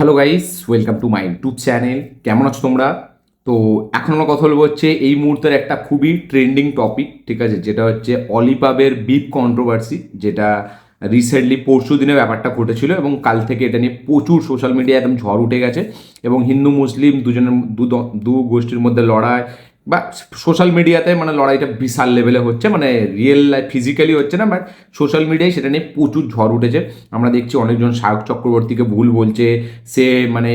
Hello guys, welcome to my YouTube channel. কেমন আছো তোমরা? তো এখন আমরা কথা বলবো হচ্ছে এই মুহূর্তের একটা খুবই ট্রেন্ডিং টপিক, ঠিক আছে, যেটা হচ্ছে অলিপাবের বিপ কন্ট্রোভার্সি, যেটা রিসেন্টলি পরশু দিনে ব্যাপারটা ঘটেছিল এবং কাল থেকে এটা নিয়ে প্রচুর সোশ্যাল মিডিয়ায় একদম ঝড় উঠে গেছে এবং হিন্দু মুসলিম দুজনের দু গোষ্ঠীর মধ্যে লড়াই বা সোশ্যাল মিডিয়াতে মানে লড়াইটা বিশাল লেভেলে হচ্ছে, মানে রিয়েল লাইফ ফিজিক্যালি হচ্ছে না, বাট সোশ্যাল মিডিয়ায় সেটা নিয়ে প্রচুর ঝড় উঠেছে। আমরা দেখছি অনেকজন সায়ক চক্রবর্তীকে ভুল বলছে, সে মানে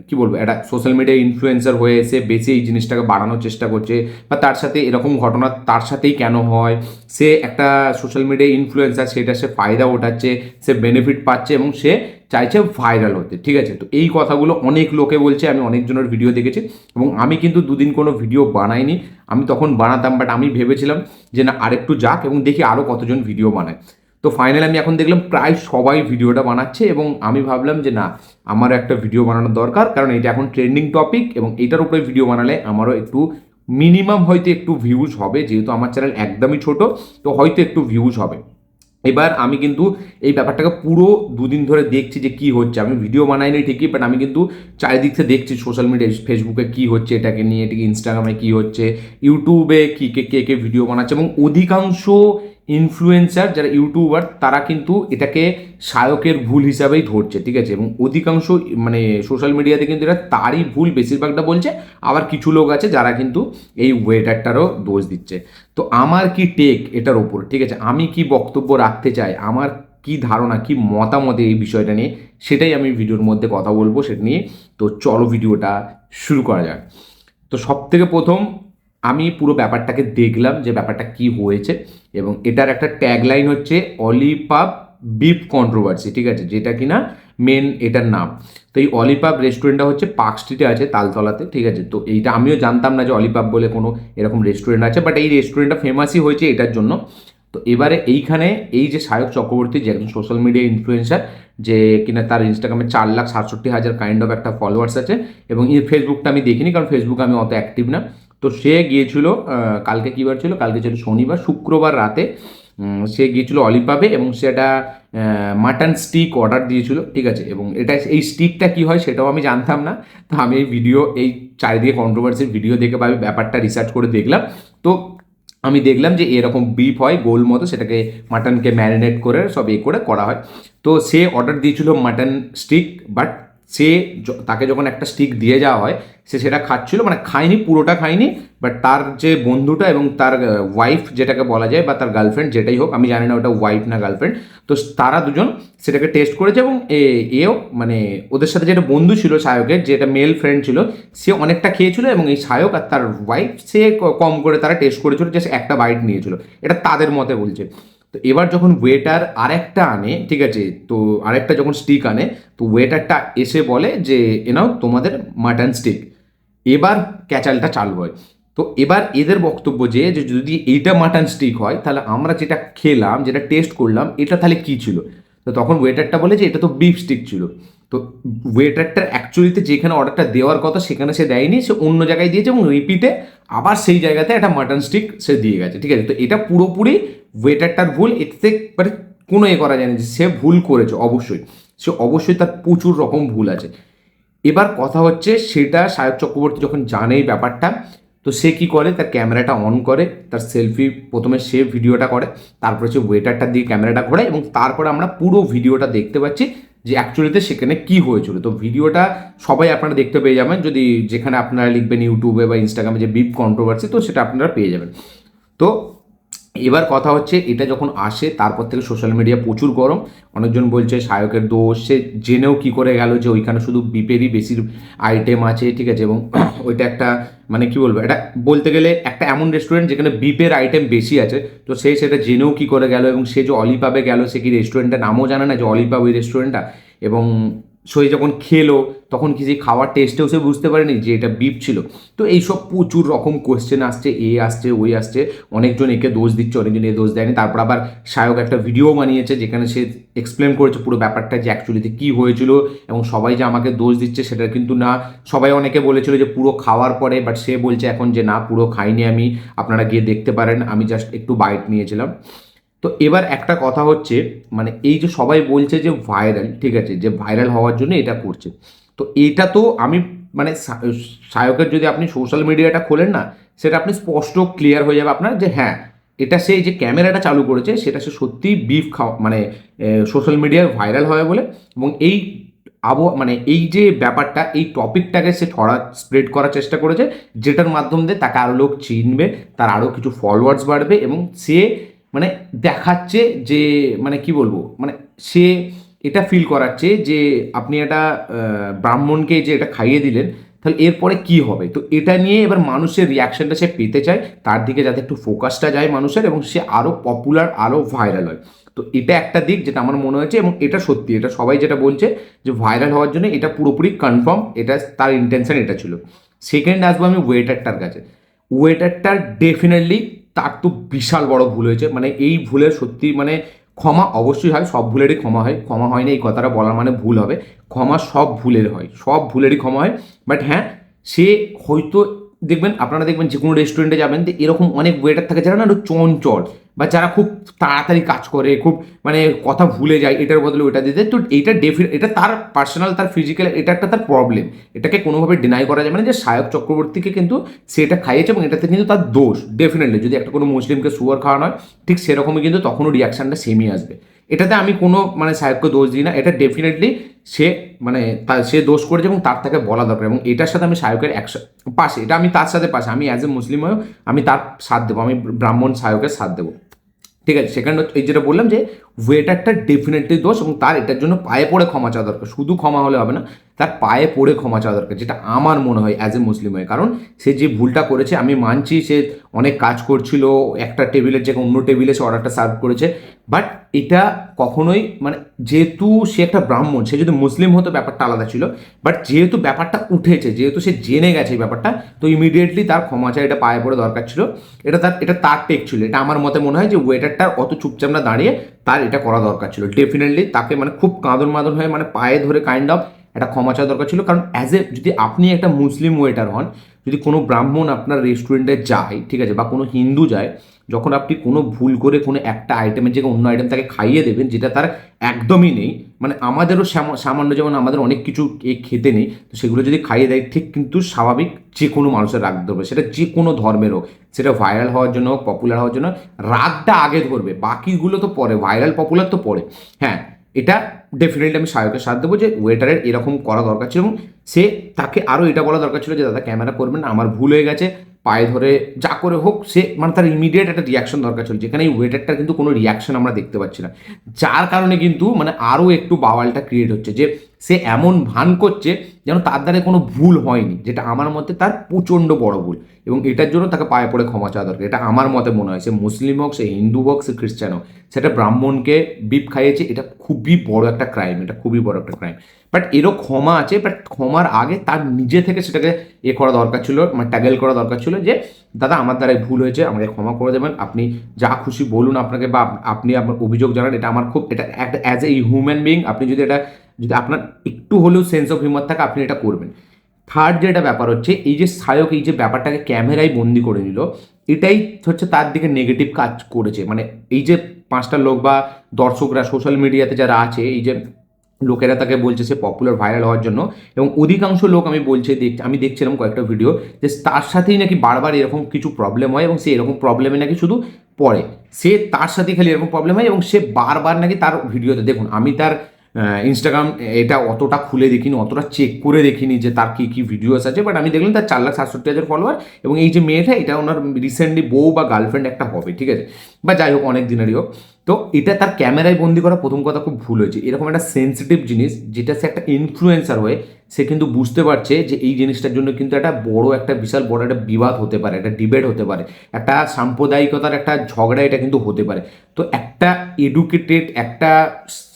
কি বলবো, একটা সোশ্যাল মিডিয়া ইনফ্লুয়েন্সার হয়ে সে বেশি এই জিনিসটাকে বাড়ানোর চেষ্টা করছে, বা তার সাথে এরকম ঘটনা তার সাথেই কেন হয়, সে একটা সোশ্যাল মিডিয়া ইনফ্লুয়েন্সার, সেটা সে ফায়দা ওঠাচ্ছে, সে বেনিফিট পাচ্ছে এবং সে চাইছে ভাইরাল হতে, ঠিক আছে। তো এই কথাগুলো অনেক লোকে বলছে, আমি অনেকজনের ভিডিও দেখেছি এবং আমি কিন্তু দুদিন কোনো ভিডিও বানাইনি। আমি তখন বানাতাম, বাট আমি ভেবেছিলাম যে না আরেকটু যাক এবং দেখি আরও কতজন ভিডিও বানায়। তো ফাইনালি আমি এখন দেখলাম প্রায় সবাই ভিডিওটা বানাচ্ছে এবং আমি ভাবলাম যে না, আমারও একটা ভিডিও বানানোর দরকার, কারণ এটা এখন ট্রেন্ডিং টপিক এবং এটার উপরে ভিডিও বানালে আমারও একটু মিনিমাম হয়তো একটু ভিউজ হবে, যেহেতু আমার চ্যানেল একদমই ছোট, তো হয়তো একটু ভিউজ হবে। এবার আমি কিন্তু এই ব্যাপারটাকে পুরো দুদিন ধরে দেখছি যে কি হচ্ছে। আমি ভিডিও বানাইনি ঠিকই, বাট আমি কিন্তু চারিদিক থেকে দেখছি সোশ্যাল মিডিয়ায়, ফেসবুকে কি হচ্ছে এটাকে নিয়ে, এটাকে ইনস্টাগ্রামে কি হচ্ছে, ইউটিউবে কি কে কে ভিডিও বানাচ্ছে এবং অধিকাংশ ইনফ্লুয়েন্সার যারা ইউটিউবার তারা কিন্তু এটাকে সায়কের ভুল হিসাবেই ধরছে, ঠিক আছে, এবং অধিকাংশ মানে সোশ্যাল মিডিয়াতে কিন্তু এটা তারই ভুল বেশিরভাগটা বলছে। আবার কিছু লোক আছে যারা কিন্তু এই ওয়েটারটারও দোষ দিচ্ছে। তো আমার কি টেক এটার ওপর, ঠিক আছে, আমি কি বক্তব্য রাখতে চাই, আমার কি ধারণা, কি মতামত এই বিষয়টা নিয়ে, সেটাই আমি ভিডিওর মধ্যে কথা বলবো সেটা নিয়ে। তো চলো ভিডিওটা শুরু করা যাক। তো সব থেকে প্রথম আমি পুরো ব্যাপারটাকে দেখলাম যে ব্যাপারটা কি হয়েছে এবং এটার একটা ট্যাগলাইন হচ্ছে অলিপাব বিফ কন্ট্রোভার্সি, ঠিক আছে, যেটা কিনা মেন এটার নাম। তো এই অলিপাব রেস্টুরেন্টটা হচ্ছে পার্ক স্ট্রিটে আছে, তালতলাতে, ঠিক আছে। তো এইটা আমিও জানতাম না যে অলিপাব বলে কোনো এরকম রেস্টুরেন্ট আছে, বাট এই রেস্টুরেন্টটা ফেমাসই হয়েছে এটার জন্য। তো এবারে এইখানে এই যে সায়ক চক্রবর্তী, যে একজন সোশ্যাল মিডিয়া ইনফ্লুয়েন্সার, যে কিনা তার ইনস্টাগ্রামে 4,67,000 কাইন্ড অফ একটা ফলোয়ার্স আছে এবং এই ফেসবুকটা আমি দেখিনি, কারণ ফেসবুকে আমি অত অ্যাক্টিভ না। তো সে গিয়েছিল কালকে কী বার ছিল, কালকে ছিল শনিবার, শুক্রবার রাতে সে গিয়েছিল অলিপাবে এবং সেটা মাটন স্টিক অর্ডার দিয়েছিল, ঠিক আছে। এবং এটা এই স্টিকটা কী হয় সেটাও আমি জানতাম না। তো আমি এই ভিডিও, এই চারিদিকে কন্ট্রোভার্সির ভিডিও দেখে বা ব্যাপারটা রিসার্চ করে দেখলাম। তো আমি দেখলাম যে এরকম বিফ হয় গোল মতো, সেটাকে মাটনকে ম্যারিনেট করে সব করে করা হয়। তো সে অর্ডার দিয়েছিল মাটন স্টিক, বাট সে তাকে যখন একটা স্টিক দিয়ে যাওয়া হয় সে সেটা খাচ্ছিল, মানে খায়নি, পুরোটা খায়নি, বাট তার যে বন্ধুটা এবং তার ওয়াইফ যেটাকে বলা যায় বা তার গার্লফ্রেন্ড যেটাই হোক, আমি জানি না ওটা ওয়াইফ না গার্লফ্রেন্ড, তো তারা দুজন সেটাকে টেস্ট করেছে এবং এও মানে ওদের সাথে যেটা বন্ধু ছিল সায়কের, যেটা মেল ফ্রেন্ড ছিল, সে অনেকটা খেয়েছিল এবং এই সায়ক আর তার ওয়াইফ সে কম করে তারা টেস্ট করেছিল, জাস্ট একটা বাইট নিয়েছিল, এটা তাদের মতে বলছে। তো এবার যখন ওয়েটার আরেকটা আনে, ঠিক আছে, তো আরেকটা যখন স্টিক আনে, তো ওয়েটারটা এসে বলে যে এনাও তোমাদের মাটন স্টিক। এবার ক্যাচালটা চালু হয়। তো এবার এদের বক্তব্য যে যে যদি এইটা মাটন স্টিক হয় তাহলে আমরা যেটা খেলাম, যেটা টেস্ট করলাম, এটা তাহলে কী ছিল। তো তখন ওয়েটারটা বলে যে এটা তো বিফ স্টিক ছিল। তো ওয়েটারটার অ্যাকচুয়ালিতে যেখানে অর্ডারটা দেওয়ার কথা সেখানে সে দেয়নি, সে অন্য জায়গায় দিয়েছে এবং রিপিটে আবার সেই জায়গাতে একটা মাটন স্টিক সে দিয়ে গেছে, ঠিক আছে। তো এটা পুরোপুরি ওয়েটারটার ভুল, এতে মানে কোনো করা যায় না যে সে ভুল করেছে, অবশ্যই সে অবশ্যই তার প্রচুর রকম ভুল আছে। এবার কথা হচ্ছে সেটা সায়ক চক্রবর্তী যখন জানে এই ব্যাপারটা, তো সে কী করে, তার ক্যামেরাটা অন করে, তার সেলফি প্রথমে সে ভিডিওটা করে, তারপরে সে ওয়েটারটার দিয়ে ক্যামেরাটা ঘোরায় এবং তারপরে আমরা পুরো ভিডিওটা দেখতে পাচ্ছি যে অ্যাকচুয়ালিতে সেখানে কী হয়েছিল। তো ভিডিওটা সবাই আপনারা দেখতে পেয়ে যাবেন, যদি যেখানে আপনারা লিখবেন ইউটিউবে বা ইনস্টাগ্রামে যে বিপ কন্ট্রোভার্সি, তো সেটা আপনারা পেয়ে যাবেন। তো এবার কথা হচ্ছে এটা যখন আসে তারপর থেকে সোশ্যাল মিডিয়া প্রচুর গরম। অনেকজন বলছে সায়কের দোষ, সে জেনেও কী করে গেল যে ওইখানে শুধু বিপেরই বেশি আইটেম আছে, ঠিক আছে, এবং ওইটা একটা মানে কী বলবো, এটা বলতে গেলে একটা এমন রেস্টুরেন্ট যেখানে বিপের আইটেম বেশি আছে। তো সে সেটা জেনেও কী করে গেল এবং সে যে অলিপাবে গেল, সে কি রেস্টুরেন্টের নামও জানে না যে অলিপাব ওই রেস্টুরেন্টটা, এবং সে যখন খেলো তখন কি যে খাওয়ার টেস্টেও সে বুঝতে পারেনি যে এটা বিফ ছিল। তো এইসব প্রচুর রকম কোয়েশ্চেন আসছে, আসছে ওই আসছে, অনেকজন একে দোষ দিচ্ছে, অনেকজন এ দোষ দেয়নি। তারপর আবার সায়ক একটা ভিডিও বানিয়েছে যেখানে সে এক্সপ্লেন করেছে পুরো ব্যাপারটা যে অ্যাকচুয়ালিতে কী হয়েছিল এবং সবাই যে আমাকে দোষ দিচ্ছে সেটা কিন্তু না। সবাই অনেকে বলেছিল যে পুরো খাওয়ার পরে, বাট সে বলছে এখন যে না পুরো খাইনি আমি, আপনারা গিয়ে দেখতে পারেন, আমি জাস্ট একটু বাইট নিয়েছিলাম। তো এবার একটা কথা হচ্ছে, মানে এই যে সবাই বলছে যে ভাইরাল, ঠিক আছে, যে ভাইরাল হওয়ার জন্য এটা করছে, তো এটা তো আমি মানে সায়কের যদি আপনি সোশ্যাল মিডিয়াটা খোলেন না, সেটা আপনি স্পষ্ট ক্লিয়ার হয়ে যাবে আপনার যে হ্যাঁ, এটা সে যে ক্যামেরাটা চালু করেছে সেটা সে সত্যিই বিফ খাওয়া মানে সোশ্যাল মিডিয়ায় ভাইরাল হবে বলে, এবং এই মানে এই যে ব্যাপারটা, এই টপিকটাকে সে স্প্রেড করার চেষ্টা করেছে, যেটার মাধ্যম দিয়ে তাকে আরও লোক চিনবে, তার আরও কিছু ফলোয়ার্স বাড়বে, এবং সে মানে দেখাচ্ছে যে মানে কি বলবো, মানে সে এটা ফিল করাচ্ছে যে আপনি একটা ব্রাহ্মণকে যে এটা খাইয়ে দিলেন, তাহলে এরপরে কি হবে। তো এটা নিয়ে এবার মানুষের রিয়াকশনটা সে পেতে চায়, তার দিকে যাতে একটু ফোকাসটা যায় মানুষের, এবং সে আরও পপুলার, আরও ভাইরাল হয়। তো এটা একটা দিক যেটা আমার মনে হয়েছে, এবং এটা সত্যি, এটা সবাই যেটা বলছে যে ভাইরাল হওয়ার জন্য এটা পুরোপুরি কনফার্ম, এটা তার ইন্টেনশন এটা ছিল। সেকেন্ড আসবো আমি ওয়েটারটার কাছে। ওয়েটারটার ডেফিনেটলি তার তো বিশাল বড় ভুল হয়েছে, মানে এই ভুলের সত্যি মানে ক্ষমা অবশ্যই হয়, সব ভুলেরই ক্ষমা হয়, ক্ষমা হয় না এই কথাটা বলার মানে ভুল হবে, ক্ষমা সব ভুলের হয়, সব ভুলেরই ক্ষমা হয়। বাট হ্যাঁ, সে হয়তো দেখবেন, আপনারা দেখবেন যে কোনো রেস্টুরেন্টে যাবেন তো এরকম অনেক ওয়েটার থাকে যারা না একটু চঞ্চল, বা যারা খুব তাড়াতাড়ি কাজ করে, খুব মানে কথা ভুলে যায়, এটার বদলে ওইটা দিতে। তো এইটা এটা তার পার্সোনাল, তার ফিজিক্যাল, এটা একটা তার প্রবলেম, এটাকে কোনোভাবে ডিনাই করা যাবে না যে সায়ক চক্রবর্তীকে কিন্তু সে এটা খাইয়েছে, এবং এটাতে কিন্তু তার দোষ ডেফিনেটলি। যদি একটা কোনো মুসলিমকে শুয়ার খাওয়ানো হয়, ঠিক সেরকমই কিন্তু তখনও রিয়াকশানটা সেমই আসবে। এটাতে আমি কোনো মানে সাহেবকে দোষ দিই না, এটা ডেফিনেটলি সে মানে সে দোষ করেছে, এবং তার তাকে বলা দরকার, এবং এটার সাথে আমি সায়কের পাশে, এটা আমি তার সাথে পাশে, আমি অ্যাজ এ মুসলিম হয়েও আমি তার সাথ দেবো, আমি ব্রাহ্মণ সায়কের সাথ দেবো। ঠিক আছে, সেখানে এই যেটা বললাম যে ওয়েটারটা ডেফিনেটলি দোষ, এবং তার এটার জন্য পায়ে পড়ে ক্ষমা চাওয়া দরকার, শুধু ক্ষমা হলে হবে না, তার পায়ে পড়ে ক্ষমা চাওয়া দরকার, যেটা আমার মনে হয় অ্যাজ এ মুসলিম হয়ে। কারণ সে যে ভুলটা করেছে, আমি মানছি সে অনেক কাজ করছিল, একটা টেবিলের জায়গায় অন্য টেবিলে সে অর্ডারটা সার্ভ করেছে, বাট এটা কখনোই মানে যেহেতু সে একটা ব্রাহ্মণ, সে যদি মুসলিম হতো ব্যাপারটা আলাদা ছিল, বাট যেহেতু ব্যাপারটা উঠেছে, যেহেতু সে জেনে গেছে এই ব্যাপারটা, তো ইমিডিয়েটলি তার ক্ষমা চাই, এটা পায়ে পড়ে দরকার ছিল, এটা তার টেক ছিল। এটা আমার মতে মনে হয় যে ওয়েটারটার অত চুপচাপ না দাঁড়িয়ে তার এটা করা দরকার ছিল, ডেফিনেটলি তাকে মানে খুব কাঁদন মাদন হয়ে মানে পায়ে ধরে কাইন্ড অফ একটা ক্ষমা চাওয়া দরকার ছিল। কারণ অ্যাজ এ যদি আপনি একটা মুসলিম ওয়েটার হন, যদি কোনো ব্রাহ্মণ আপনার রেস্টুরেন্টে যায়, ঠিক আছে, বা কোনো হিন্দু যায়, যখন আপনি কোনো ভুল করে কোনো একটা আইটেমের জায়গায় অন্য আইটেম তাকে খাইয়ে দেবেন, যেটা তার একদমই নেই, মানে আমাদেরও সামান্য যেমন আমাদের অনেক কিছু খেতে নেই, তো সেগুলো যদি খাইয়ে দেয়, ঠিক কিন্তু স্বাভাবিক যে কোনো মানুষের রাগ ধরবে, সেটা যে কোনো ধর্মের হোক, সেটা ভাইরাল হওয়ার জন্য হোক, পপুলার হওয়ার জন্য, রাগটা আগে ধরবে, বাকিগুলো তো পরে, ভাইরাল পপুলার তো পরে। হ্যাঁ, এটা ডেফিনেটলি আমি সায়কের সাথ দেবো যে ওয়েটারের এরকম করা দরকার ছিল, এবং সে তাকে আরও এটা বলা দরকার ছিল যে দাদা ক্যামেরা করবেন না, আমার ভুল হয়ে গেছে, পায়ে ধরে যা করে হোক, সে মানে তার ইমিডিয়েট একটা রিয়াকশন দরকার ছিল, যেখানে এই ওয়েটারটার কিন্তু কোনো রিয়াকশন আমরা দেখতে পাচ্ছি না, যার কারণে কিন্তু মানে আরও একটু বাওয়ালটা ক্রিয়েট হচ্ছে, যে সে এমন ভান করছে যেন তার দ্বারা কোনো ভুল হয়নি, যেটা আমার মতে তার প্রচণ্ড বড় ভুল, এবং এটার জন্য তাকে পায়ে পড়ে ক্ষমা চাওয়া দরকার। এটা আমার মতে মনে হয়, সে মুসলিম হোক, সে হিন্দু হোক, সে খ্রিস্টান হোক, সেটা ব্রাহ্মণকে বিপ খাইয়েছে, এটা খুবই বড় একটা ক্রাইম, এটা খুবই বড় একটা ক্রাইম। বাট এরও ক্ষমা আছে, বাট ক্ষমার আগে তার নিজে থেকে সেটাকে করা দরকার ছিল, মানে ট্যাগেল করা দরকার ছিল যে দাদা আমার দ্বারাই ভুল হয়েছে, আমাকে ক্ষমা করে দেবেন, আপনি যা খুশি বলুন আপনাকে, বা আপনি আপনার অভিযোগ জানান, এটা আমার খুব, এটা একটা অ্যাজ এ হিউম্যান বিং আপনি যদি এটা, যদি আপনার একটু হলেও সেন্স অফ হিউমার থাকে, আপনি এটা করবেন। থার্ড যেটা ব্যাপার হচ্ছে, এই যে সায়ক এই যে ব্যাপারটাকে ক্যামেরায় বন্দি করে নিল, এটাই হচ্ছে তার দিকে নেগেটিভ কাজ করেছে। মানে এই যে পাঁচটা লোক বা দর্শকরা সোশ্যাল মিডিয়াতে যারা আছে, এই যে লোকেরা তাকে বলছে সে পপুলার ভাইরাল হওয়ার জন্য, এবং অধিকাংশ লোক আমি বলছি, আমি দেখছিলাম কয়েকটা ভিডিও, যে তার সাথেই নাকি বারবার এরকম কিছু প্রবলেম হয়, এবং সে এরকম প্রবলেমে নাকি শুধু পড়ে, সে তার সাথেই খালি এরকম প্রবলেম হয়, এবং সে বারবার নাকি তার ভিডিওতে, দেখুন আমি তার ইনস্টাগ্রাম এটা অতটা খুলে দেখিনি, অতটা চেক করে দেখিনি যে তার কী কী ভিডিওস আছে, বাট আমি দেখলাম তার 4,67,000 ফলোয়ার, এবং এই যে মেয়েটা, এটা ওনার রিসেন্টলি বউ বা গার্লফ্রেন্ড একটা হবে, ঠিক আছে, বা যাই হোক অনেক দিনেরই হোক। তো এটা তার ক্যামেরায় বন্দি করা প্রথম কথা খুব ভুল হয়েছে, এরকম একটা সেন্সিটিভ জিনিস, যেটা সে একটা ইনফ্লুয়েন্সার হয়ে সে কিন্তু বুঝতে পারছে যে এই জিনিসটার জন্য কিন্তু একটা বড়, একটা বিশাল বড় একটা বিবাদ হতে পারে, একটা ডিবেট হতে পারে, একটা সাম্প্রদায়িকতার একটা ঝগড়া এটা কিন্তু হতে পারে। তো একটা এডুকেটেড, একটা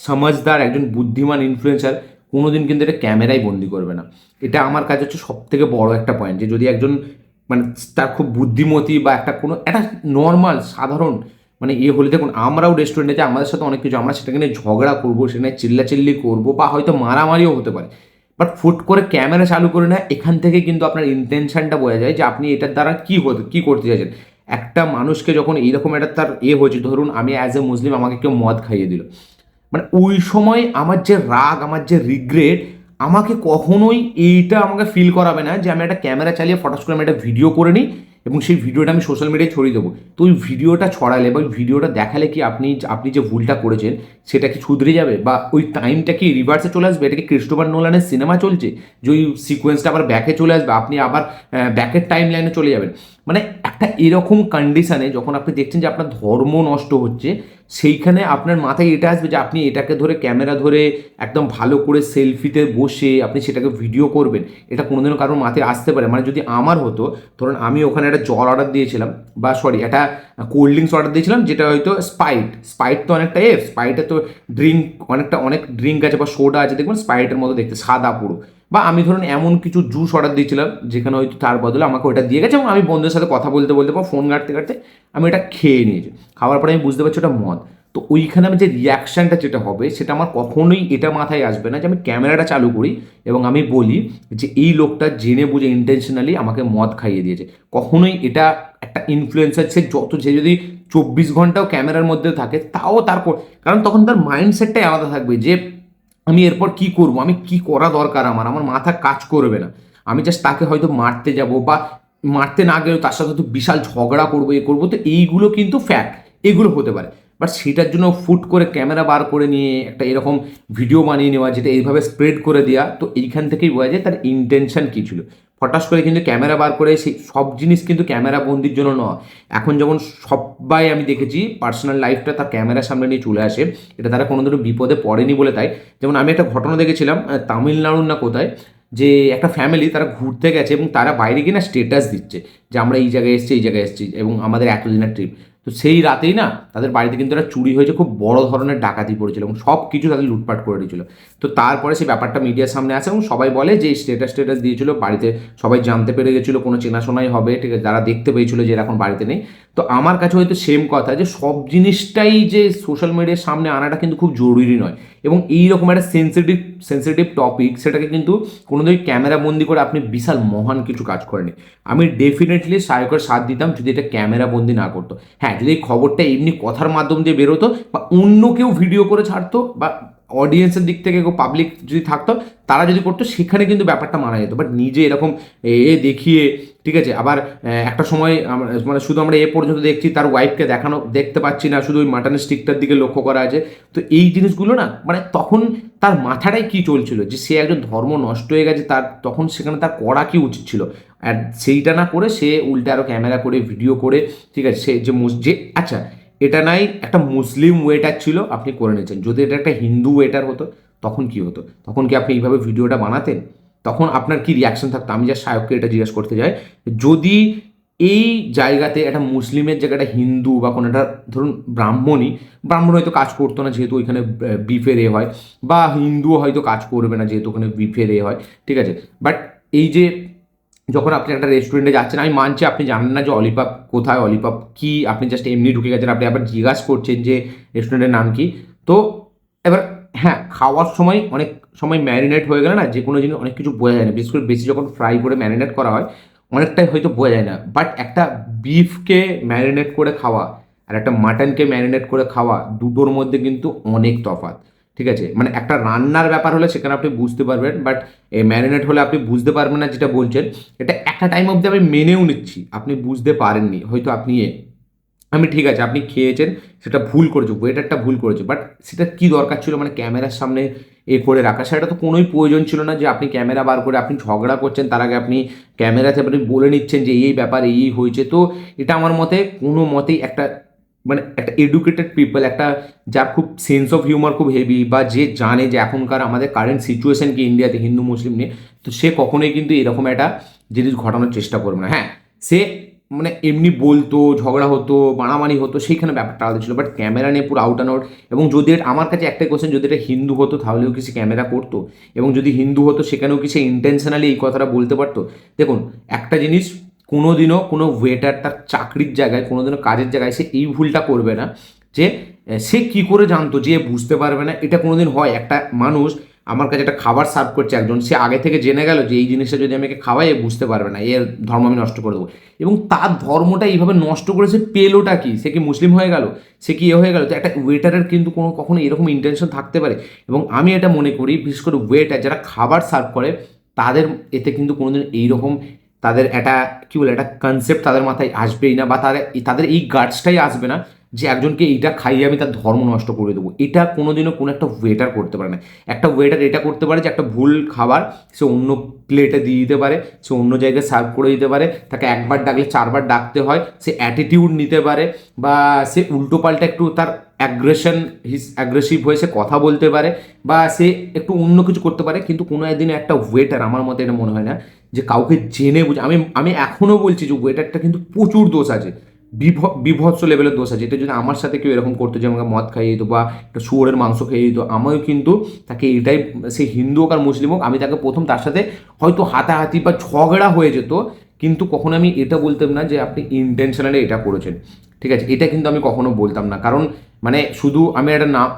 সমাজদার, একজন বুদ্ধিমান ইনফ্লুয়েন্সার কোনোদিন কিন্তু এটা ক্যামেরায় বন্দি করবে না। এটা আমার কাছে হচ্ছে সব থেকে বড় একটা পয়েন্ট, যে যদি একজন মানে তার খুব বুদ্ধিমতী, বা একটা কোনো একটা নর্মাল সাধারণ মানে হলে, দেখুন আমরাও রেস্টুরেন্টে যাই, আমাদের সাথে অনেক কিছু, আমরা সেটাকে নিয়ে ঝগড়া করবো, সেখানে চিল্লাচিল্লি করবো, বা হয়তো মারামারিও হতে পারে, বাট ফুট করে ক্যামেরা চালু করে না, এখান থেকে কিন্তু আপনার ইন্টেনশনটা বোঝা যায় যে আপনি এটার দ্বারা কী করতে চাইছেন। একটা মানুষকে যখন এইরকম একটা তার হয়েছে, ধরুন আমি অ্যাজ এ মুসলিম আমাকে কেউ মদ খাইয়ে দিল, মানে ওই সময় আমার যে রাগ, আমার যে রিগ্রেট, আমাকে কখনোই এইটা আমাকে ফিল করাবে না যে আমি একটা ক্যামেরা চালিয়ে ফটাস করে আমি একটা ভিডিও করে নিই এবং সেই ভিডিওটা আমি সোশ্যাল মিডিয়ায় ছড়িয়ে দেবো। তো ওই ভিডিওটা ছড়ালে বা ওই ভিডিওটা দেখালে কি আপনি আপনি যে ভুলটা করেছেন সেটা কি শুধরে যাবে, বা ওই টাইমটা কি রিভার্সে চলে আসবে? এটা কি ক্রিস্টোফার নোলানের সিনেমা চলছে যে ওই সিকোয়েন্সটা আবার ব্যাকে চলে আসবে, আপনি আবার ব্যাকের টাইম লাইনে চলে যাবেন? মানে একটা এরকম কন্ডিশনে যখন আপনি দেখছেন যে আপনার ধর্ম নষ্ট হচ্ছে, সেইখানে আপনার মাথায় এটা আসবে যে আপনি এটাকে ধরে ক্যামেরা ধরে একদম ভালো করে সেলফিতে বসে আপনি সেটাকে ভিডিও করবেন, এটা কোনোদিনও কারোর মাথায় আসতে পারে? মানে যদি আমার হতো, ধরুন আমি ওখানে একটা জল অর্ডার দিয়েছিলাম, বা সরি একটা কোল্ড ড্রিঙ্কস অর্ডার দিয়েছিলাম, যেটা হয়তো স্পাইট তো অনেকটা স্পাইটে তো ড্রিঙ্ক অনেক ড্রিঙ্ক আছে বা সোডা আছে, দেখবেন স্পাইটের মতো দেখতে সাদা পুরো। বা আমি ধরুন এমন কিছু জুস অর্ডার দিয়েছিলাম যেখানে হয়তো তার বদলে আমাকে ওটা দিয়ে গেছে এবং আমি বন্ধুদের সাথে কথা বলতে বলতে বা ফোন ঘাঁটতে ঘাঁটতে আমি এটা খেয়ে নিয়েছি। খাওয়ার পরে আমি বুঝতে পারছি ওটা মদ। তো ওইখানে আমি যে রিয়াকশানটা যেটা হবে সেটা আমার কখনোই এটা মাথায় আসবে না যে আমি ক্যামেরাটা চালু করি এবং আমি বলি যে এই লোকটা জেনে বুঝে ইন্টেনশনালি আমাকে মদ খাইয়ে দিয়েছে। কখনোই এটা একটা ইনফ্লুয়েন্সার সে যদি 24 ঘন্টাও ক্যামেরার মধ্যে থাকে তাও কারণ তখন তার মাইন্ডসেটটাই আলাদা থাকবে যে আমি এরপর কি করব, আমি কি করা দরকার, আমার মাথা কাজ করবে না। আমি জাস্ট তাকে হয়তো মারতে যাব বা মারতে না গেলেও তার সাথে হয়তো বিশাল ঝগড়া করবো, করবো। তো এইগুলো কিন্তু ফ্যাক্ট, এগুলো হতে পারে। বাট সেটার জন্য ফুট করে ক্যামেরা বার করে নিয়ে একটা এরকম ভিডিও বানিয়ে নেওয়া, যেটা এইভাবে স্প্রেড করে দেওয়া, তো এইখান থেকেই বোঝা যায় তার ইন্টেনশন কী ছিল। ফটাস করে কিন্তু ক্যামেরা বার করে সেই সব জিনিস কিন্তু ক্যামেরা বন্দির জন্য নয়। এখন যেমন সবাই আমি দেখেছি পার্সোনাল লাইফটা তার ক্যামেরার সামনে নিয়ে চলে আসে, এটা তারা কোনোদিনও বিপদে পড়েনি বলে। তাই যেমন আমি একটা ঘটনা দেখেছিলাম তামিলনাড়ুর না কোথায়, যে একটা ফ্যামিলি তারা ঘুরতে গেছে এবং তারা বাইরে গিয়ে না স্টেটাস দিচ্ছে যে আমরা এই জায়গায় এসেছি এবং আমাদের এতদিনের ট্রিপ। তো সেই রাতেই না তাদের বাড়িতে কিন্তু একটা চুরি হয়েছে, খুব বড় ধরনের ডাকাতি পড়েছিল এবং সব কিছু তাদের লুটপাট করে দিয়েছিল। তো তারপরে সেই ব্যাপারটা মিডিয়ার সামনে আসে এবং সবাই বলে যে স্টেটাস দিয়েছিল, বাড়িতে সবাই জানতে পেরে গেছিলো, কোনো চেনাশোনাই হবে, ঠিক আছে, যারা দেখতে পেয়েছিল যে এরা এখন বাড়িতে নেই। তো আমার কাছে হয়তো সেম কথা যে সব জিনিসটাই যে সোশ্যাল মিডিয়ার সামনে আনাটা কিন্তু খুব জরুরি নয়, এবং এইরকম একটা সেন্সিটিভ টপিক সেটাকে কিন্তু কোনোদিন ক্যামেরা বন্দি করে আপনি বিশাল মহান কিছু কাজ করেনি। আমি ডেফিনেটলি সায়কের সাথ দিতাম যদি এটা ক্যামেরা বন্দি না করতো। হ্যাঁ, যদি এই খবরটা এমনি কথার মাধ্যম দিয়ে বেরোতো বা অন্য কেউ ভিডিও করে ছাড়তো বা অডিয়েন্সের দিক থেকে কেউ পাবলিক যদি থাকতো তারা যদি করতো, সেখানে কিন্তু ব্যাপারটা মানা যেত। বাট নিজে এরকম দেখিয়ে, ঠিক আছে, আবার একটা সময় মানে শুধু আমরা পর্যন্ত দেখছি তার ওয়াইফকে দেখতে পাচ্ছি না, শুধু ওই মাটন স্টিকটার দিকে লক্ষ্য করা আছে। তো এই জিনিসগুলো না, মানে তখন তার মাথাটাই কি চলছিল যে সে একজন ধর্ম নষ্ট হয়ে গেছে, তার তখন সেখানে তার করা কি উচিত ছিল। আর সেইটা না করে সে উল্টে আরও ক্যামেরা করে ভিডিও করে, ঠিক আছে, সে যে আচ্ছা এটা নাই একটা মুসলিম ওয়েটার ছিল, আপনি করে নিয়েছেন। যদি এটা একটা হিন্দু ওয়েটার হতো তখন কি হতো? তখন কি আপনি এইভাবে ভিডিওটা বানাতেন? তখন আপনার কি রিয়াকশন থাকতো? আমি যা সায়ককে এটা জিজ্ঞেস করতে চাই, যদি এই জায়গাতে একটা মুসলিমের জায়গাটা হিন্দু বা কোনো একটা ধরুন ব্রাহ্মণ হয়তো কাজ করতো না যেহেতু ওইখানে বিফের হয়, বা হিন্দুও হয়তো কাজ করবে না যেহেতু ওখানে বিফের হয়, ঠিক আছে। বাট এই যে যখন আপনি একটা রেস্টুরেন্টে যাচ্ছেন, আমি মানছি আপনি জানেন না যে অলিপাপ কোথায়, অলিপাপ কি, আপনি জাস্ট এমনি ঢুকে গেছেন, আপনি আবার জিজ্ঞাসা করছেন যে রেস্টুরেন্টের নাম কি। তো এবার হ্যাঁ, খাওয়ার সময় অনেক সময় ম্যারিনেট হয়ে গেলে না যে কোনো জিনিস অনেক কিছু বোঝা যায় না, বিশেষ করে বেশি যখন ফ্রাই করে ম্যারিনেট করা হয় অনেকটাই হয়তো বোঝা যায় না। বাট একটা বিফকে ম্যারিনেট করে খাওয়া আর একটা মাটনকে ম্যারিনেট করে খাওয়া, দুটোর মধ্যে কিন্তু অনেক তফাৎ, ঠিক আছে। মানে একটা রান্নার ব্যাপার হলে সেখানে আপনি বুঝতে পারবেন, বাট ম্যারিনেট হলে আপনি বুঝতে পারবেন না। যেটা বলছেন এটা একটা টাইম অবধি আমি মেনেও নিচ্ছি, আপনি বুঝতে পারেননি হয়তো, আমি ঠিক আছে আপনি খেয়েছেন, সেটা ভুল করেছো, ওয়েটারটা ভুল করেছো, বাট সেটা কি দরকার ছিল মানে ক্যামেরার সামনে করে রাখা? সেটা তো কোনোই প্রয়োজন ছিল না যে আপনি ক্যামেরা বার করে আপনি ঝগড়া করছেন, তার আগে আপনি ক্যামেরাতে আপনি বলে নিচ্ছেন যে এই ব্যাপার এই হয়েছে। তো এটা আমার মতে কোনো মতেই একটা মানে একটা এডুকেটেড পিপল, একটা যার খুব সেন্স অফ হিউমার খুব হেভি, বা যে জানে যে এখনকার আমাদের কারেন্ট সিচুয়েশন কি ইন্ডিয়াতে হিন্দু মুসলিম নিয়ে, তো সে কখনোই কিন্তু এরকম একটা জিনিস ঘটানোর চেষ্টা করবে না। হ্যাঁ, সে মানে এমনি বলতো, ঝগড়া হতো, মারামারি হতো, সেইখানে ব্যাপারটা আলাদা ছিল। বাট ক্যামেরা নিয়ে পুরো আউট অ্যান্ড আউট। এবং যদি আমার কাছে একটাই কোয়েশ্চেন, যদি এটা হিন্দু হতো তাহলেও কি সে ক্যামেরা করতো? এবং যদি হিন্দু হতো সেখানেও কি সে ইন্টেনশনালি এই কথাটা বলতে পারতো? দেখুন একটা জিনিস, কোনোদিনও কোনো ওয়েটার তার চাকরির জায়গায়, কোনোদিনও কাজের জায়গায় সে এই ভুলটা করবে না যে সে কি করে জানতো যে বুঝতে পারবে না। এটা কোনোদিন হয়? একটা মানুষ আমার কাছে একটা খাবার সার্ভ করছে একজন, সে আগে থেকে জেনে গেল যে এই জিনিসটা যদি আমাকে খাওয়াই এ বুঝতে পারবে না, এর ধর্ম আমি নষ্ট করে দেবো, এবং তার ধর্মটা এইভাবে নষ্ট করে সে পেলোটা কি, সে কি মুসলিম হয়ে গেল, সে কি এ হয়ে গেল? তো একটা ওয়েটারের কিন্তু কখনো এরকম ইন্টেনশন থাকতে পারে, এবং আমি এটা মনে করি বিশেষ করে ওয়েটার যারা খাবার সার্ভ করে তাদের এতে কিন্তু কোনোদিন এইরকম তাদের একটা কী বলে একটা কনসেপ্ট তাদের মাথায় আসবেই না, বা তাদের এই গার্ডসটাই আসবে না যে একজনকে এইটা খাইয়ে আমি তার ধর্ম নষ্ট করে দেবো। এটা কোনোদিনও কোনো একটা ওয়েটার করতে পারে না। একটা ওয়েটার এটা করতে পারে যে একটা ভুল খাবার সে অন্য প্লেটে দিয়ে দিতে পারে, সে অন্য জায়গায় সার্ভ করে দিতে পারে, তাকে একবার ডাকলে চারবার ডাকতে হয়, সে অ্যাটিটিউড নিতে পারে, বা সে উল্টোপাল্টা একটু তার অ্যাগ্রেসিভ হয়ে সে কথা বলতে পারে, বা সে একটু অন্য কিছু করতে পারে। কিন্তু কোনো একদিনে একটা ওয়েটার, আমার মতে এটা মনে হয় না যে কাউকে জেনে বুঝে, আমি এখনও বলছি যে ওয়েটারটা কিন্তু প্রচুর দোষ আছে, বিভৎস লেভেলের দোষ আছে। এটা যদি আমার সাথে কেউ এরকম করতো যে আমাকে মদ খাইয়ে দিত বা একটা শুয়োরের মাংস খেয়ে দিত, আমিও কিন্তু তাকে এটাই, সে হিন্দু হোক আর মুসলিম হোক, আমি তাকে প্রথম তার সাথে হয়তো হাতাহাতি বা ঝগড়া হয়ে যেত, কিন্তু কখনো আমি এটা বলতাম না যে আপনি ইন্টেনশনালি এটা করেছেন, ঠিক আছে, এটা কিন্তু আমি কখনো বলতাম না। কারণ মানে শুধু আমি একটা নাম,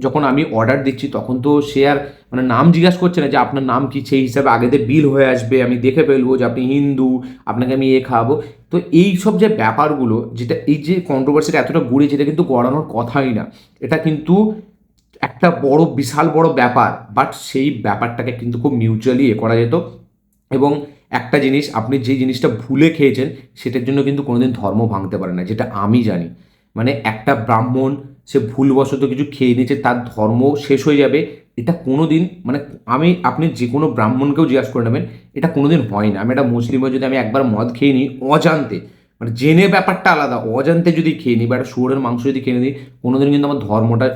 যখন আমি অর্ডার দিচ্ছি তখন তো সে আর মানে নাম জিজ্ঞাসা করছে না যে আপনার নাম কি, সেই হিসাবে আগেতে বিল হয়ে আসবে, আমি দেখে ফেলবো যে আপনি হিন্দু, আপনাকে আমি এ খাওয়াবো। তো এই সব যে ব্যাপারগুলো, যেটা এই যে কন্ট্রোভার্সিটা এতটা গড়িয়েছে, এটা কিন্তু গড়ানোর কথাই না, এটা কিন্তু একটা বড় বিশাল বড় ব্যাপার, বাট সেই ব্যাপারটাকে কিন্তু খুব মিউচুয়ালি এ করা যেত। এবং একটা জিনিস, আপনি যে জিনিসটা ভুলে খেয়েছেন সেটার জন্য কিন্তু কোনোদিন ধর্ম ভাঙতে পারে না, যেটা আমি জানি। মানে একটা ব্রাহ্মণ সে ভুলবশত কিছু খেয়ে নিয়েছে, তার ধর্ম শেষ হয়ে যাবে, এটা কোনো দিন মানে আপনি যে কোনো ব্রাহ্মণকেও জিজ্ঞাসা করে নেবেন, এটা কোনো দিন হয় না। আমি একটা মুসলিম হয়ে যদি আমি একবার মদ খেয়ে নিই অজান্তে, মানে জেনে ব্যাপারটা আলাদা, অজান্তে যদি খেয়ে নিই বা একটা শুয়োরের মাংস যদি খেয়ে নিই, কোনোদিন কিন্তু আমার ধর্মটা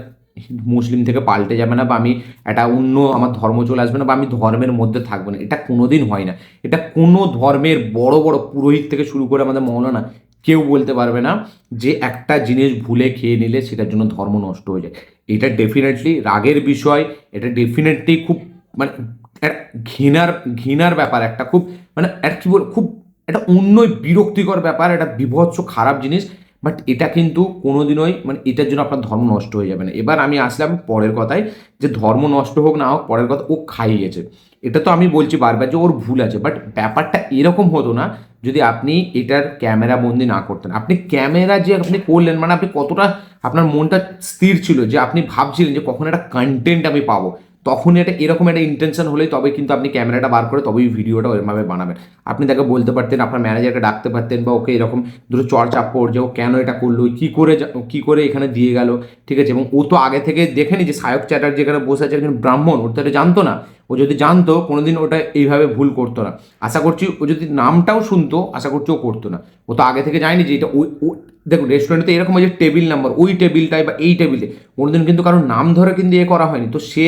মুসলিম থেকে পাল্টে যাবে না, বা আমি একটা অন্য আমার ধর্ম চলে আসবে না, বা আমি ধর্মের মধ্যে থাকবো না, এটা কোনোদিন হয় না। এটা কোনো ধর্মের বড় বড় পুরোহিত থেকে শুরু করে আমাদের মৌলানা কেউ বলতে পারবে না যে একটা জিনিস ভুলে খেয়ে নিলে সেটার জন্য ধর্ম নষ্ট হয়ে যায়। এটা ডেফিনেটলি রাগের বিষয়, এটা ডেফিনেটলি খুব মানে একটা ঘৃণার ঘৃণার ব্যাপার, একটা খুব মানে একটা কী বল, খুব একটা অন্য বিরক্তিকর ব্যাপার, একটা বিভৎস খারাপ জিনিস। বাট এটা কিন্তু কোনোদিনই মানে এটার জন্য আপনার ধর্ম নষ্ট হয়ে যাবে না। এবার আমি আসলাম পরের কথায়, যে ধর্ম নষ্ট হোক না হোক পরের কথা, ও খাইয়েছে, এটা তো আমি বলছি বারবার যে ওর ভুল আছে, বাট ব্যাপারটা এরকম হতো না যদি আপনি এটার ক্যামেরা বন্দি না করতেন। আপনি ক্যামেরা যে আপনি করলেন, মানে আপনি কতটা আপনার মনটা স্থির ছিল যে আপনি ভাবছিলেন যে কখন একটা কন্টেন্ট আমি পাবো, তখন এটা এরকম একটা ইন্টেনশন হলেই তবে কিন্তু আপনি ক্যামেরাটা বার করে তবেই ভিডিওটা ওইভাবে বানাবেন। আপনি তাকে বলতে পারতেন, আপনার ম্যানেজারকে ডাকতে পারতেন, বা ওকে এরকম দুটো চড়চাপ্পড় যে ও কেন এটা করলো, কী করে এখানে দিয়ে গেল, ঠিক আছে। এবং ও তো আগে থেকে দেখেনি যে সায়ক চ্যাটার্জি এখানে বসে আছে একজন ব্রাহ্মণ, ওর তো এটা জানতো না। ও যদি জানতো কোনোদিন ওটা এইভাবে ভুল করতো না। আশা করছি ও যদি নামটাও শুনতো, আশা করছি ও করতো না। ও তো আগে থেকে যায়নি যে এটা ওই দেখুন রেস্টুরেন্টে এরকম হয় যে টেবিল নাম্বার ওই টেবিলটায় বা এই টেবিলে, কোনোদিন কিন্তু কারোর নাম ধরে কিন্তু এ করা হয়নি। তো সে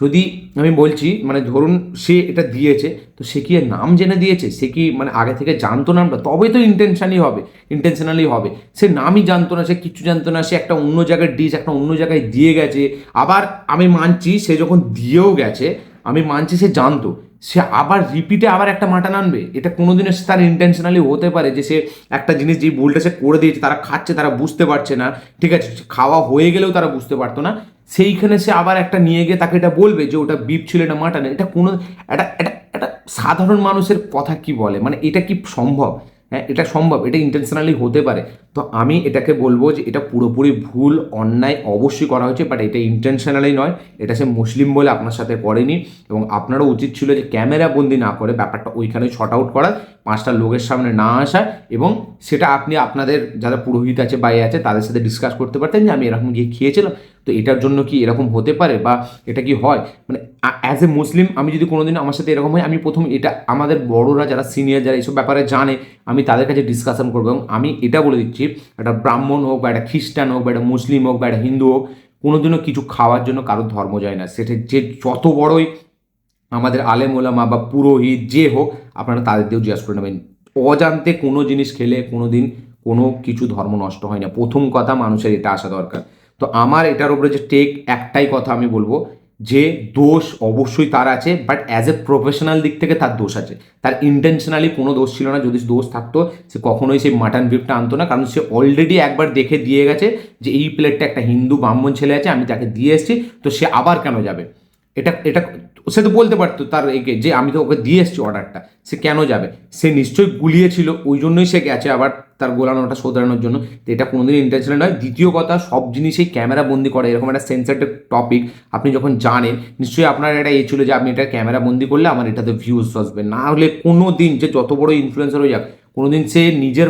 যদি, আমি বলছি মানে ধরুন সে এটা দিয়েছে, তো সে কি এর নাম জেনে দিয়েছে, সে কি মানে আগে থেকে জানতো নামটা, তবে তো ইন্টেনশনালি হবে। সে নামই জানতো না, সে কিছু জানতো না, সে একটা অন্য জায়গায় ডিশ একটা অন্য জায়গায় দিয়ে গেছে। আবার আমি মানছি সে যখন দিয়েও গেছে, আমি মানছি সে জানতো, সে আবার রিপিটে আবার একটা মাটন আনবে, এটা কোনোদিনও তার ইন্টেনশনালি হতে পারে যে সে একটা জিনিস যে ভুলটা সে করে দিয়েছে, তারা খাচ্ছে তারা বুঝতে পারছে না, ঠিক আছে, খাওয়া হয়ে গেলেও তারা বুঝতে পারতো না, সেইখানে সে আবার একটা নিয়ে গিয়ে তাকে এটা বলবে যে ওটা বিফ ছিল না মাটন। এটা কোনো একটা একটা একটা সাধারণ মানুষের কথা কি বলে, মানে এটা কি সম্ভব? হ্যাঁ, এটা সম্ভব, এটা ইন্টেনশনালি হতে পারে। তো আমি এটাকে বলবো যে এটা পুরোপুরি ভুল, অন্যায় অবশ্যই করা হয়েছে, বাট এটা ইন্টেনশনালি নয়, এটা সে মুসলিম বলে আপনার সাথে করেনি। এবং আপনারও উচিত ছিল যে ক্যামেরা বন্দি না করে ব্যাপারটা ওইখানে শর্ট আউট করার, পাঁচটা লোকের সামনে না আসা, এবং সেটা আপনি আপনাদের যারা পুরোহিত আছে বা আছে তাদের সাথে ডিসকাস করতে পারতেন যে আমি এরকম গিয়ে খেয়েছিলাম, তো এটার জন্য কি এরকম হতে পারে বা এটা কি হয়। মানে অ্যাজ এ মুসলিম আমি যদি কোনোদিন আমার সাথে এরকম হয়, আমি প্রথম এটা আমাদের বড়রা যারা সিনিয়র যারা এইসব ব্যাপারে জানে, আমি তাদের কাছে ডিসকাশন করবো। এবং আমি এটা বলে দিচ্ছি, একটা ব্রাহ্মণ হোক বা একটা খ্রিস্টান হোক বা একটা মুসলিম হোক বা একটা হিন্দু হোক, কোনোদিনও কিছু খাওয়ার জন্য কারোর ধর্ম যায় না, সেটা যে যত বড়ই আমাদের আলেম ওলামা বা পুরোহিত যে হোক, আপনারা তাদের দিয়েও জিজ্ঞাসা করে নেবেন। অজান্তে কোনো জিনিস খেলে কোনো দিন কোনো কিছু ধর্ম নষ্ট হয় না, প্রথম কথা মানুষের এটা আসা দরকার। তো আমার এটার উপরে যে একটাই কথা আমি বলবো, যে দোষ অবশ্যই তার আছে, বাট অ্যাজ এ প্রফেশনাল দিক থেকে তার দোষ আছে, তার ইন্টেনশনালি কোনো দোষ ছিল না। যদি দোষ থাকতো সে কখনোই সেই মাটন বিফটা আনতো না, কারণ সে অলরেডি একবার দেখে দিয়ে গেছে যে এই প্লেটটা একটা হিন্দু ব্রাহ্মণ ছেলে আছে, আমি তাকে দিয়ে এসেছি, তো সে আবার কেন যাবে। এটা এটা সে তো বলতে পারতো তার একে যে আমি তো ওকে দিয়ে এসেছি অর্ডারটা, সে কেন যাবে? সে নিশ্চয়ই গুলিয়েছিল, ওই জন্যই সে গেছে আবার তার গোলানোটা শোধরানোর জন্য। তো এটা কোনোদিন ইন্টেনশনাল নয়। দ্বিতীয় কথা, সব জিনিসেই ক্যামেরা বন্দি করে এরকম একটা সেন্সিটিভ টপিক আপনি যখন জানেন, নিশ্চয়ই আপনার এটা ছিল যে আপনি এটা ক্যামেরা বন্দি করলে আমার এটাতে ভিউজ আসবে, না হলে কোনো দিন যে যত বড় ইনফ্লুয়েন্সার হয়ে যাক, কোনোদিন সে নিজের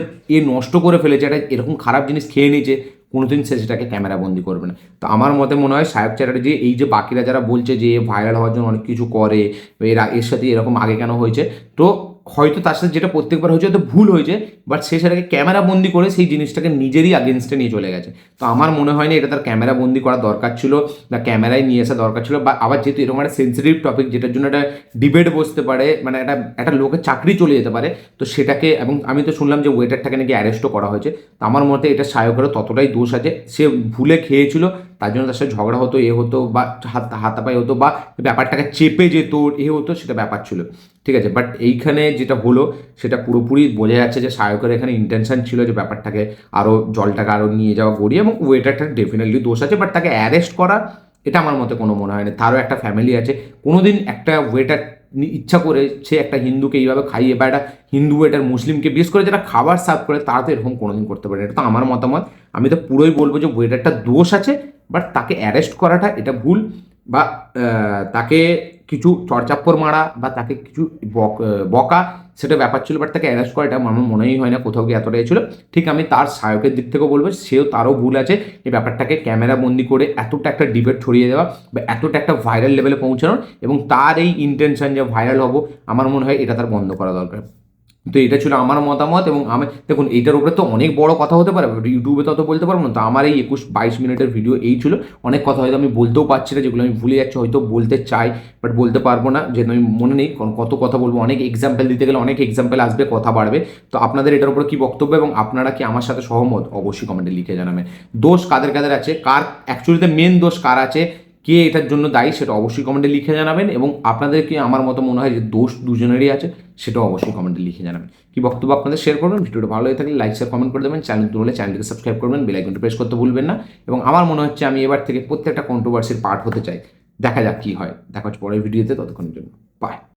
নষ্ট করে ফেলেছে, একটা এরকম খারাপ জিনিস খেয়ে নিয়েছে, কোনোদিন সে সেটাকে ক্যামেরা বন্দি করবে না। তো আমার মতে মনে হয় সায়ক চ্যাটার্জি এই যে বাকিরা যারা বলছে যে ভাইরাল হওয়ার জন্য অনেক কিছু করে, এর সাথে এরকম আগে কেন হয়েছে, তো হয়তো তার সাথে যেটা প্রত্যেকবার হয়েছে হয়তো ভুল হয়েছে, বাট সে সেটাকে ক্যামেরা বন্দি করে সেই জিনিসটাকে নিজেরই আগেনস্টে নিয়ে চলে গেছে। তো আমার মনে হয় না এটা তার ক্যামেরা বন্দি করা দরকার ছিল বা ক্যামেরায় নিয়ে আসা দরকার ছিল, বা আবার যেহেতু এরকম একটা সেন্সিটিভ টপিক যেটার জন্য একটা ডিবেট বসতে পারে, মানে একটা লোকের চাকরি চলে যেতে পারে, তো সেটাকে, এবং আমি তো শুনলাম যে ওয়েটারটাকে নাকি অ্যারেস্টও করা হয়েছে। তো আমার মতে এটা সায়কেরও ততটাই দোষ আছে, সে ভুলে খেয়েছিল, তার জন্য তার সাথে ঝগড়া হতো, এ হতো, বা হাতাপাই হতো, বা ব্যাপারটাকে চেপে যেত, এ হতো, সেটা ব্যাপার ছিল, ঠিক আছে। বাট এইখানে যেটা হলো সেটা পুরোপুরি বোঝা যাচ্ছে যে সায়কের এখানে ইন্টেনশন ছিল যে ব্যাপারটাকে আরও, জলটাকে আরও নিয়ে যাওয়া গড়িয়ে, এবং ওয়েটারটার ডেফিনেটলি দোষ আছে, বাট তাকে অ্যারেস্ট করা এটা আমার মতে কোনো মনে হয় না। তারও একটা ফ্যামিলি আছে, কোনোদিন একটা ওয়েটার ইচ্ছা করে সে একটা হিন্দুকে এইভাবে খাইয়ে, বা একটা হিন্দু ওয়েটার মুসলিমকে, বিশেষ করে যারা খাবার সার্ভ করে তারা তো এরকম কোনোদিন করতে পারে না। এটা তো আমার মতামত। আমি তো পুরোই বলবো যে ওয়েটারটা দোষ আছে, বাট তাকে অ্যারেস্ট করাটা এটা ভুল, বা তাকে কিছু চড়চাপ্পর মারা বা তাকে কিছু বকা, সেটা ব্যাপার ছিল, বাট তাকে অ্যারেস্ট করা এটা আমার মনেই হয় না কোথাও গিয়ে এতটাই ছিল। ঠিক আমি তার সায়কের দিক থেকেও বলবো, সেও তারও ভুল আছে এই ব্যাপারটাকে ক্যামেরা বন্দি করে এতটা একটা ডিবেট ছড়িয়ে দেওয়া, বা এতটা একটা ভাইরাল লেভেলে পৌঁছানোর, এবং তার এই ইন্টেনশন যে ভাইরাল হবো, আমার মনে হয় এটা তার বন্ধ করা দরকার। তো এটা ছিল আমার মতামত, এবং আমি দেখুন এইটার উপরে তো অনেক বড় কথা হতে পারে, ইউটিউবে তো অত বলতে পারবো না। তো আমার এই 21-22 মিনিটের ভিডিও এই ছিল। অনেক কথা হয়তো আমি বলতেও পারছি না, যেগুলো আমি ভুলে যাচ্ছি, হয়তো বলতে চাই বাট বলতে পারবো না, যেহেতু আমি মনে নেই কত কথা বলবো। অনেক এক্সাম্পল দিতে গেলে অনেক এক্সাম্পল আসবে, কথা বাড়বে। তো আপনাদের এটার উপরে কি বক্তব্য, এবং আপনারা কি আমার সাথে সহমত, অবশ্যই কমেন্টে লিখে জানাবেন। দোষ কাদের কাদের আছে, কার অ্যাকচুয়ালিতে মেন দোষ কার আছে, কে এটার জন্য দায়ী, সেটা অবশ্যই কমেন্টে লিখে জানাবেন। এবং আপনাদের কি আমার মতো মনে হয় যে দোষ দুজনেরই আছে, সেটাও অবশ্যই কমেন্টে লিখে জানাবেন। কি বক্তব্য আপনাদের শেয়ার করবেন। ভিডিওটা ভালো হয়ে থাকলে লাইক শেয়ার কমেন্ট করে দেবেন। চ্যানেল হলে চ্যানেলটিকে সাবস্ক্রাইব করবেন, বেল আইকনটা প্রেস করতে ভুলবেন না। এবং আমার মনে হচ্ছে আমি এবার থেকে প্রত্যেকটা কন্ট্রোভার্সির পার্ট হতে চাই। দেখা যাক কি হয়। দেখা হচ্ছে পরের ভিডিওতে, ততক্ষণের জন্য বাই।